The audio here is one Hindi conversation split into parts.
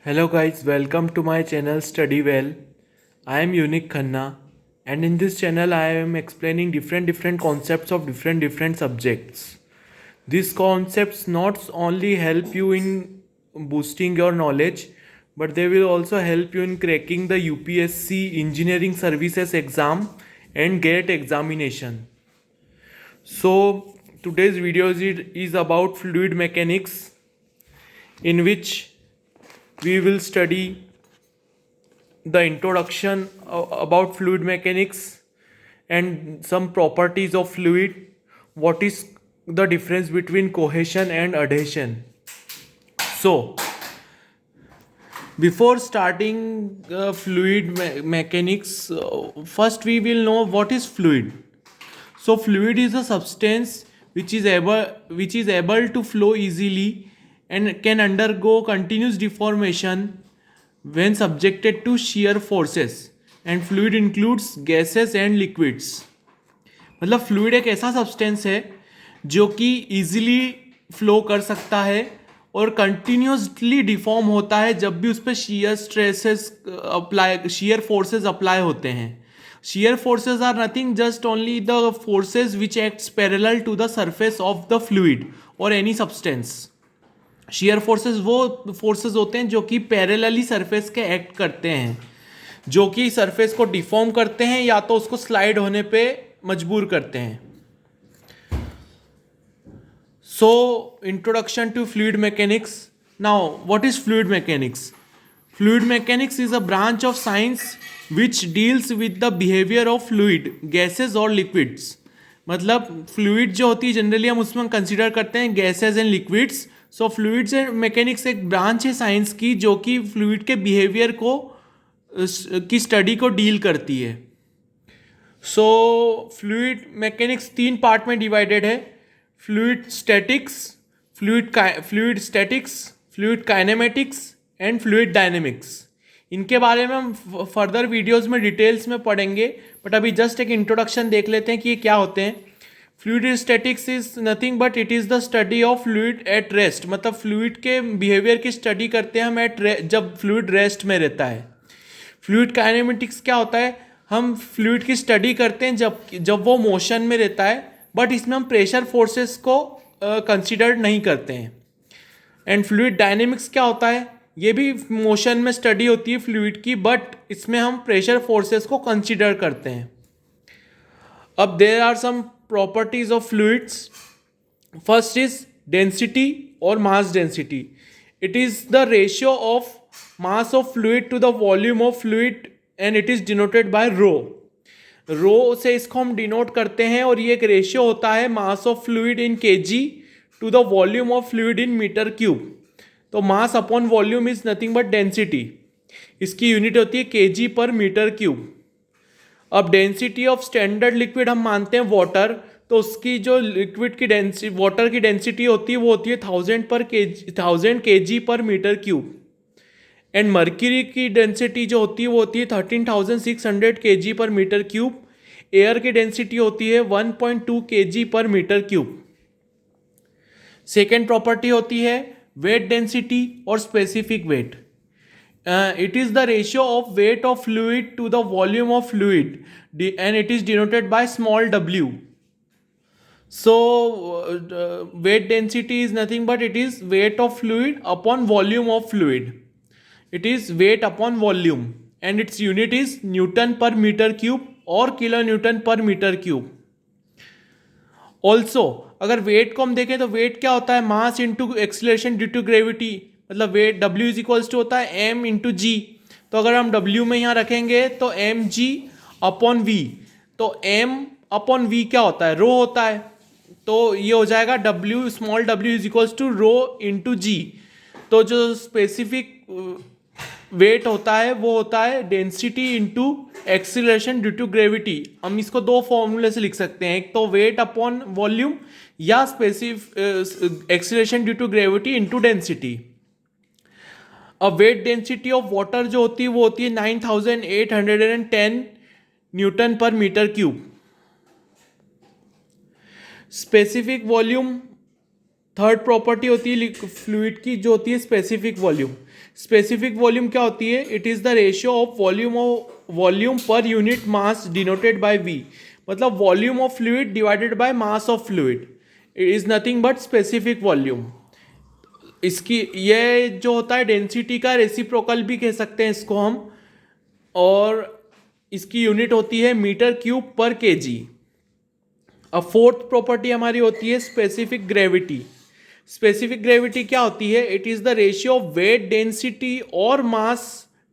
Hello guys, welcome to my channel Study Well. I am Unique Khanna, and in this channel I am explaining different concepts of different subjects. These concepts not only help you in boosting your knowledge, but they will also help you in cracking the UPSC Engineering Services exam and GATE examination. So today's video is about fluid mechanics, in which we will study the introduction about fluid mechanics and some properties of fluid. What is the difference between cohesion and adhesion? So before starting mechanics, first we will know what is fluid. So fluid is a substance which is able to flow easily and can undergo continuous deformation when subjected to shear forces, and fluid includes gases and liquids. मतलब फ्लूइड एक ऐसा सब्सटेंस है जो कि इजीली फ्लो कर सकता है और कंटिन्यूसली डिफॉर्म होता है जब भी उस पर shear forces अप्लाई होते हैं. Shear forces are nothing, just only the forces which acts parallel to the surface of the fluid or any substance. Share forces वो फोर्सेस होते हैं जो कि पैरेलली सरफेस के एक्ट करते हैं, जो कि सरफेस को डिफॉर्म करते हैं या तो उसको स्लाइड होने पे मजबूर करते हैं. So introduction to fluid mechanics. Now what is fluid mechanics? Fluid mechanics is a branch of science which deals with the behaviour of fluid, gases और लिक्विड्स. मतलब फ्लूइड जो होती है जनरली हम उसमें कंसिडर करते हैं gases and liquids. So fluids and mechanics एक ब्रांच है साइंस की जो कि फ्लूइड के बिहेवियर को की स्टडी को डील करती है. सो फ्लूइड मैकेनिक्स 3 पार्ट में डिवाइडेड है: fluid statics, fluid kinematics and fluid dynamics. इनके बारे में हम फर्दर वीडियोस में डिटेल्स में पढ़ेंगे, बट अभी जस्ट एक इंट्रोडक्शन देख लेते हैं कि ये क्या होते हैं. Fluid statics is nothing but it is the study of fluid at rest. मतलब फ्लूइड के बिहेवियर की स्टडी करते हैं हम जब फ्लूइड रेस्ट में रहता है. फ्लूइड काइनेमेटिक्स क्या होता है? हम फ्लूइड की स्टडी करते हैं जब वो मोशन में रहता है, बट इसमें हम प्रेशर फोर्सेस को कंसिडर नहीं करते हैं. एंड फ्लूइड डायनेमिक्स क्या होता है? ये भी मोशन में स्टडी होती है फ्लूइड की, बट इसमें हम प्रेशर फोर्सेस को कंसिडर करते हैं. अब there are some properties of fluids. First is density or mass density. It is the ratio of mass of fluid to the volume of fluid and it is denoted by rho. Rho से इसको हम डिनोट करते हैं और ये एक रेशियो होता है mass of fluid in kg to the volume of fluid in metre cube. तो mass upon volume is nothing but density. इसकी यूनिट होती है kg पर मीटर क्यूब. अब डेंसिटी ऑफ स्टैंडर्ड लिक्विड हम मानते हैं वाटर, तो उसकी जो लिक्विड की डेंसिटी वाटर की डेंसिटी होती है वो होती है 1000 kg per metre cube. And mercury की डेंसिटी जो होती है वो होती है 13,600 kg per metre cube. Air की डेंसिटी होती है 1.2 kg per metre cube. Second property होती है वेट डेंसिटी और specific weight. It is the ratio of weight of fluid to the volume of fluid and it is denoted by small w. So weight density is nothing but it is weight of fluid upon volume of fluid. It is weight upon volume and its unit is Newton per meter cube or kilonewton per meter cube. Also अगर वेट को हम देखें तो वेट क्या होता है? Mass into acceleration due to gravity. मतलब weight W is equals to होता है M इंटू जी. तो अगर हम W में यहाँ रखेंगे तो mg अपॉन V. तो M अपॉन V क्या होता है? रो होता है. तो ये हो जाएगा W small w is equals to rho into g. तो जो स्पेसिफिक वेट होता है वो होता है density into acceleration due to gravity. हम इसको 2 फॉर्मूले से लिख सकते हैं, एक तो वेट अपॉन वॉल्यूम या specific acceleration due to gravity into density. अब वेट डेंसिटी ऑफ वाटर जो होती है वो होती है 9810 न्यूटन पर metre cube. Specific volume third property होती है फ्लूइड की जो होती है स्पेसिफिक वॉल्यूम। स्पेसिफिक वॉल्यूम क्या होती है? It is the ratio of volume per unit mass denoted by v. मतलब volume of fluid divided by mass of fluid, it is nothing but specific volume. इसकी ये जो होता है डेंसिटी का रेसिप्रोकल भी कह सकते हैं इसको हम, और इसकी यूनिट होती है मीटर क्यूब पर केजी। अब फोर्थ प्रॉपर्टी हमारी होती है स्पेसिफिक ग्रेविटी। स्पेसिफिक ग्रेविटी क्या होती है? It is the ratio of weight density और mass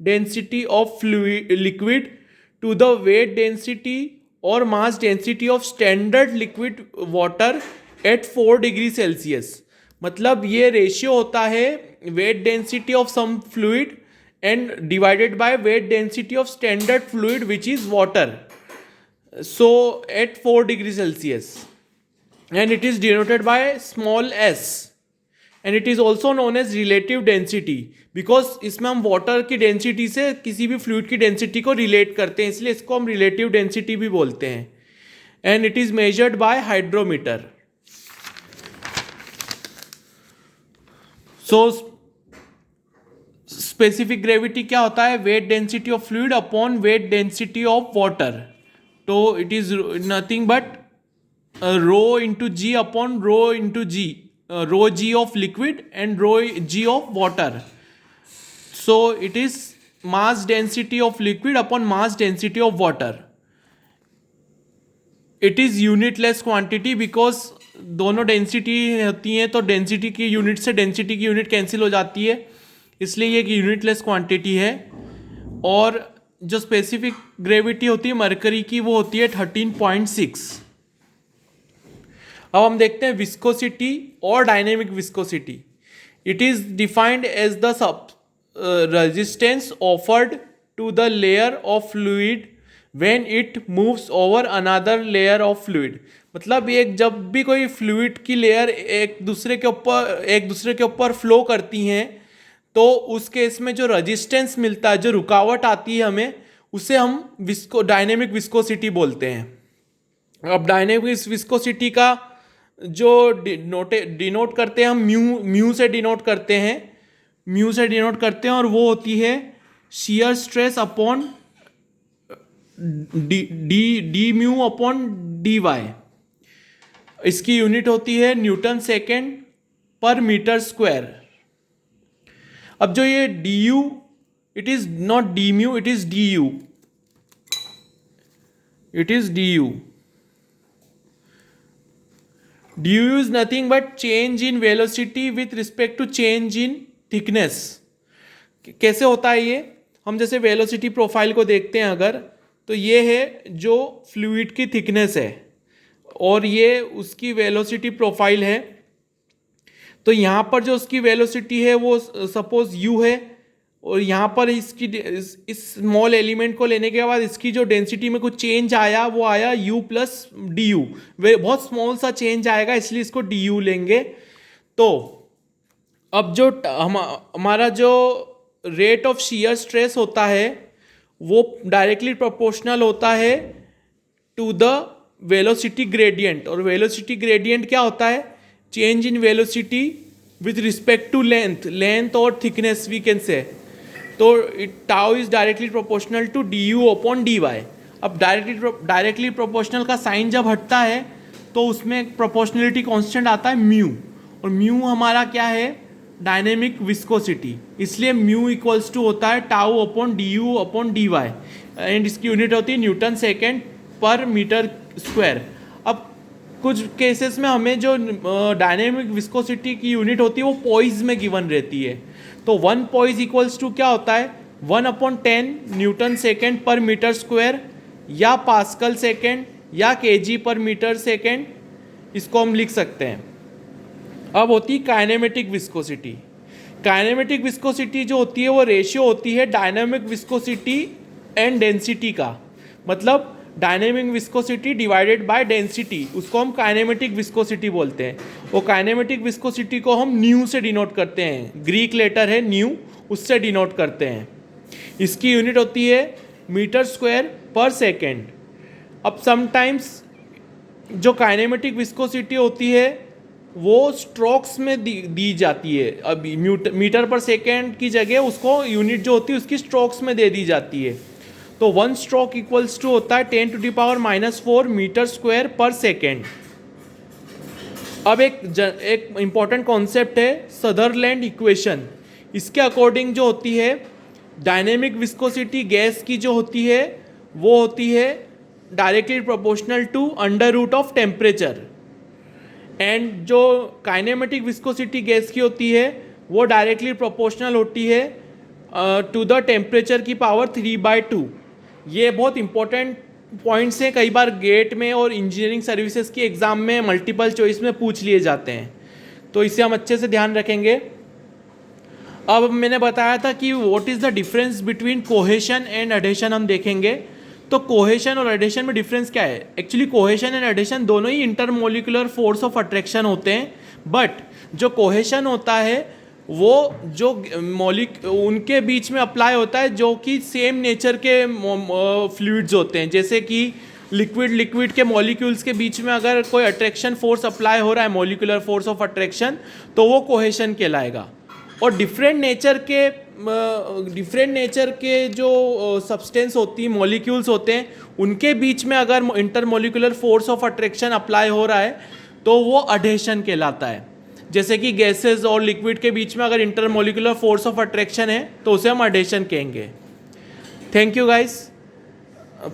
density of liquid to the weight density और mass density of standard liquid water at 4 degree Celsius. मतलब ये रेशियो होता है weight density of some fluid and divided by weight density of standard fluid which is water, so at 4 degree Celsius, and it is denoted by small s, and it is also known as relative density because इसमें हम वाटर की डेंसिटी से किसी भी फ्लूइड की डेंसिटी को रिलेट करते हैं, इसलिए इसको हम रिलेटिव डेंसिटी भी बोलते हैं। And it is measured by hydrometer. So specific gravity क्या होता है? Weight density of fluid upon weight density of water. तो it is nothing but rho into g upon rho into g, rho g of liquid and rho g of water. So it is mass density of liquid upon mass density of water. It is unitless quantity because दोनों डेंसिटी होती हैं, तो डेंसिटी की यूनिट से डेंसिटी की यूनिट कैंसिल हो जाती है, इसलिए ये एक यूनिटलेस क्वांटिटी है। और जो स्पेसिफिक ग्रेविटी होती है मरकरी की वो होती है 13.6। अब हम देखते हैं विस्कोसिटी और dynamic viscosity. It is defined as the resistance offered to the layer of fluid when it moves over another layer of fluid. मतलब एक जब भी कोई फ्लूइड की लेयर एक दूसरे के ऊपर फ्लो करती हैं, तो उस केस में जो रेजिस्टेंस मिलता है, जो रुकावट आती है हमें, उसे हम डायनेमिक विस्कोसिटी बोलते हैं। अब डायनेमिक विस्कोसिटी का जो डिनोट करते हैं हम म्यू से डिनोट करते हैं, और वो होती है shear stress upon D mu upon D Y. इसकी यूनिट होती है न्यूटन सेकेंड पर मीटर स्क्वायर। अब जो ये D U, it is not D mu, it is D U, it is D U. D U is nothing but change in velocity with respect to change in thickness. कैसे होता है ये? हम जैसे वेलोसिटी प्रोफाइल को देखते हैं अगर, तो ये है जो फ्लूइड की थिकनेस है और ये उसकी वेलोसिटी प्रोफाइल है। तो यहाँ पर जो उसकी वेलोसिटी है वो सपोज u है, और यहाँ पर इसकी इस स्मॉल एलिमेंट को लेने के बाद इसकी जो डेंसिटी में कुछ चेंज आया वो आया u प्लस डी यू। वे बहुत स्मॉल सा चेंज आएगा, इसलिए इसको डी यू लेंगे। तो अब जो हमारा जो रेट ऑफ शियर स्ट्रेस होता है वो डायरेक्टली प्रोपोर्शनल होता है टू द वेलोसिटी ग्रेडियंट। और वेलोसिटी ग्रेडियंट क्या होता है? Change in velocity with respect to length और थिकनेस वी कैन से। तो tau is directly proportional to D U upon D Y. अब डायरेक्टली प्रोपोर्शनल का साइन जब हटता है तो उसमें प्रोपोर्शनलिटी कांस्टेंट आता है म्यू, और म्यू हमारा क्या है? Dynamic viscosity. इसलिए म्यू इक्वल्स टू होता है tau upon D U upon D Y, and इसकी यूनिट होती है न्यूटन सेकेंड पर मीटर स्क्वायर। अब कुछ केसेस में हमें जो डायनेमिक विस्कोसिटी की यूनिट होती है वो पॉइज में गिवन रहती है। तो 1 पॉइज इक्वल्स टू क्या होता है? 1/10 न्यूटन सेकेंड पर मीटर स्क्वायर, या पास्कल सेकेंड, या केजी पर मीटर सेकेंड, इसको हम लिख सकते हैं। अब होती है काइनेमेटिक विस्कोसिटी। काइनेमेटिक विस्कोसिटी जो होती है वो रेशियो होती है डायनेमिक विस्कोसिटी एंड डेंसिटी का। मतलब dynamic viscosity divided by density, उसको हम काइनेमेटिक विस्कोसिटी बोलते हैं। वो काइनेमेटिक विस्कोसिटी को हम न्यू से डिनोट करते हैं, ग्रीक लेटर है न्यू, उससे डिनोट करते हैं। इसकी यूनिट होती है मीटर स्क्वायर पर सेकेंड। अब समटाइम्स जो काइनेमेटिक विस्कोसिटी होती है वो स्ट्रोक्स में दी जाती है। अभी मीटर पर सेकेंड की जगह उसको यूनिट जो होती है उसकी स्ट्रोक्स में दे दी जाती है। तो 1 स्ट्रोक इक्वल्स टू होता है 10⁻⁻⁴ मीटर स्क्वायर पर सेकेंड। अब एक इंपॉर्टेंट कॉन्सेप्ट है सदरलैंड इक्वेशन। इसके अकॉर्डिंग जो होती है डायनेमिक विस्कोसिटी गैस की जो होती है वो होती है directly proportional to under root of temperature, and जो काइनेमेटिक विस्कोसिटी गैस की होती है वो डायरेक्टली प्रोपोर्शनल होती है टू द टेम्परेचर की पावर 3/2। ये बहुत इंपॉर्टेंट पॉइंट्स हैं, कई बार गेट में और इंजीनियरिंग सर्विसेज की एग्ज़ाम में मल्टीपल चॉइस में पूछ लिए जाते हैं, तो इसे हम अच्छे से ध्यान रखेंगे। अब मैंने बताया था कि what is the difference between cohesion and adhesion हम देखेंगे। तो कोहेशन और एडेशन में डिफरेंस क्या है? एक्चुअली कोहेशन एंड एडेशन दोनों ही इंटरमोलिकुलर फोर्स ऑफ अट्रैक्शन होते हैं, बट जो कोहेशन होता है वो जो उनके बीच में अप्लाई होता है जो कि सेम नेचर के फ्लूइड्स होते हैं। जैसे कि लिक्विड के मॉलिक्यूल्स के बीच में अगर कोई अट्रैक्शन फोर्स अप्लाई हो रहा है, मॉलिकुलर फोर्स ऑफ अट्रैक्शन, तो वो कोहेशन कहलाएगा। और डिफरेंट नेचर के जो सब्सटेंस होती है, मॉलिक्यूल्स होते हैं, उनके बीच में अगर intermolecular force of attraction apply हो रहा है तो वो अडेशन कहलाता है। जैसे कि गैसेस और लिक्विड के बीच में अगर इंटरमोलिकुलर फोर्स ऑफ अट्रैक्शन है तो उसे हम अडेशन कहेंगे। Thank you guys.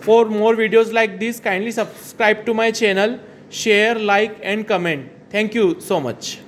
For more videos like this kindly subscribe to my channel, share, like and comment. Thank you so much.